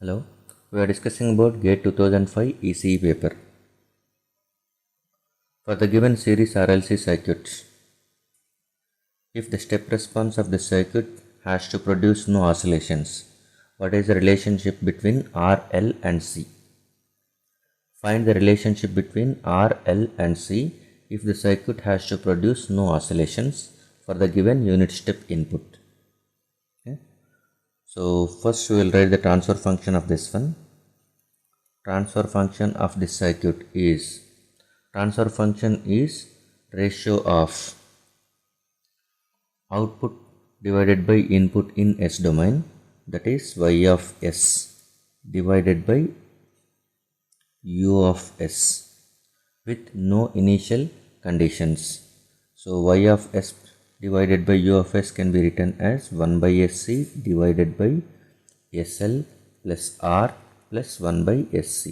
Hello, we are discussing about GATE 2005 ECE paper. For the given series RLC circuits, if the step response of the circuit has to produce no oscillations, what is the relationship between R, L and C? Find the relationship between R, L and C if the circuit has to produce no oscillations for the given unit step input. Okay. So first we will write the transfer function of this one. Transfer function of this circuit is ratio of output divided by input in S domain, that is Y of S divided by U of S with no initial conditions. So Y of S divided by U of S can be written as 1 by SC divided by SL plus R plus 1 by SC.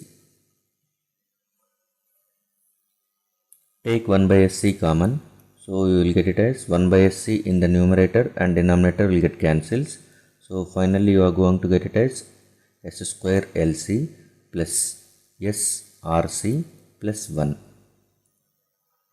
Take 1 by SC common, so you will get it as 1 by SC in the numerator and denominator will get cancels. So finally you are going to get it as S square LC plus SRC plus 1,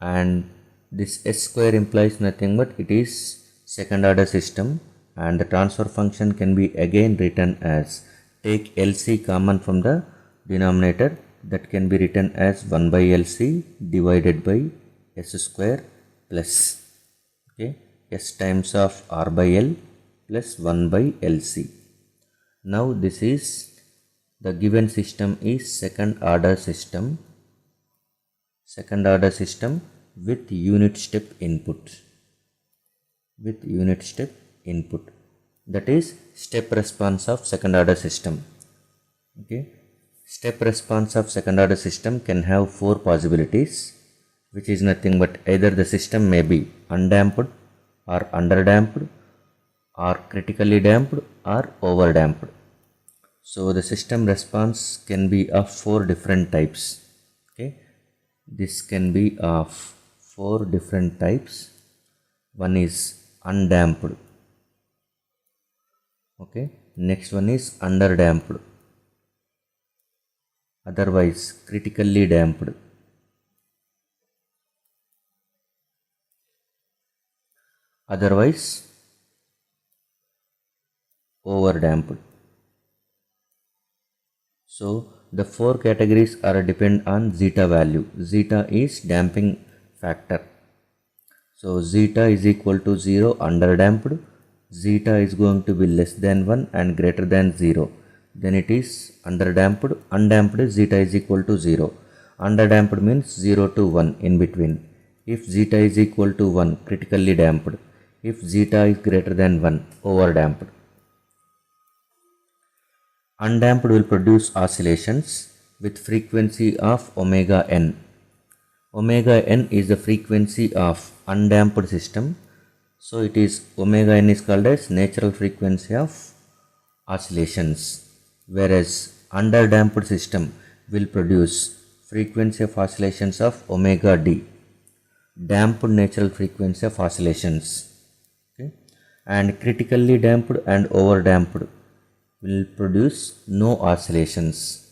and this S square implies nothing but it is second order system, and the transfer function can be again written as, take LC common from the denominator, that can be written as 1 by LC divided by S square plus S times of R by L plus 1 by LC. Now this is the given system is second order system with unit step input, that is step response of second order system. Step response of second order system can have four possibilities, which is nothing but either the system may be undamped or underdamped or critically damped or overdamped. So the system response can be of four different types. This can be of four different types. One is undamped. Next one is underdamped, otherwise critically damped, otherwise overdamped. So the four categories are depend on zeta value. Zeta is damping factor. So zeta is equal to 0 underdamped. Zeta is going to be less than 1 and greater than 0. Then it is underdamped. Undamped zeta is equal to 0. Underdamped means 0 to 1 in between. If zeta is equal to 1, critically damped. If zeta is greater than 1, overdamped. Undamped will produce oscillations with frequency of omega n. Omega n is the frequency of undamped system. So it is omega n is called as natural frequency of oscillations, whereas underdamped system will produce frequency of oscillations of omega d, damped natural frequency of oscillations. And critically damped and overdamped will produce no oscillations.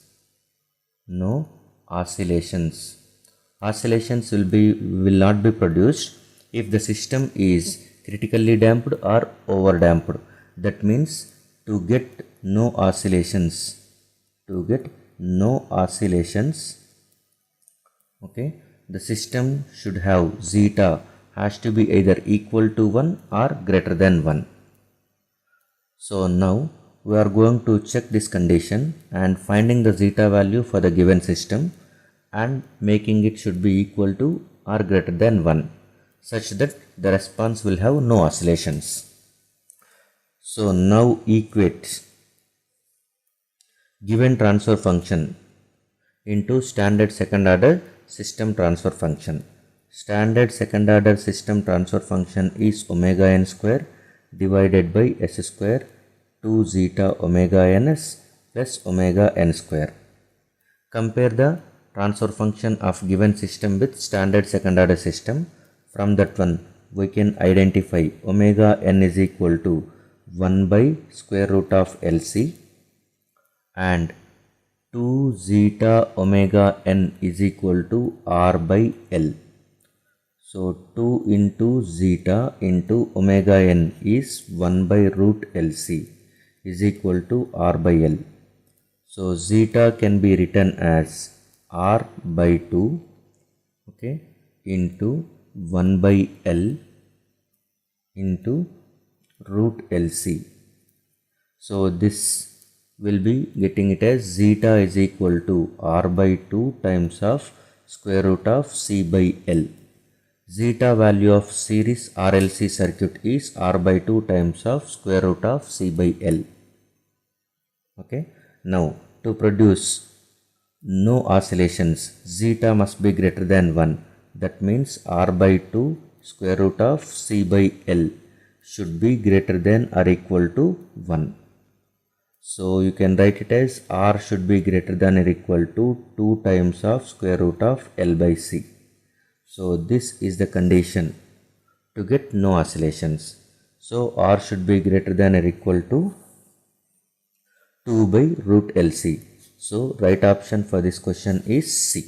Oscillations will not be produced if the system is critically damped or overdamped. That means to get no oscillations, the system should have zeta has to be either equal to 1 or greater than 1. So now we are going to check this condition and finding the zeta value for the given system and making it should be equal to or greater than 1, such that the response will have no oscillations. So now equate given transfer function into standard second order system transfer function. Standard second order system transfer function is omega n square divided by S square 2 zeta omega ns plus omega n square. Compare the transfer function of given system with standard second order system. From that one we can identify omega n is equal to 1 by square root of LC and 2 zeta omega n is equal to R by L. So 2 into zeta into omega n is 1 by root LC is equal to R by L. So zeta can be written as R by 2, okay, into 1 by L into root LC. So this will be getting it as zeta is equal to R by 2 times of square root of C by L. Zeta value of series RLC circuit is R by 2 times of square root of C by L. Okay. Now to produce no oscillations, zeta must be greater than 1. That means R by 2 square root of C by L should be greater than or equal to 1. So you can write it as R should be greater than or equal to 2 times of square root of L by C. So this is the condition to get no oscillations. So R should be greater than or equal to 2 by root LC. So right option for this question is C.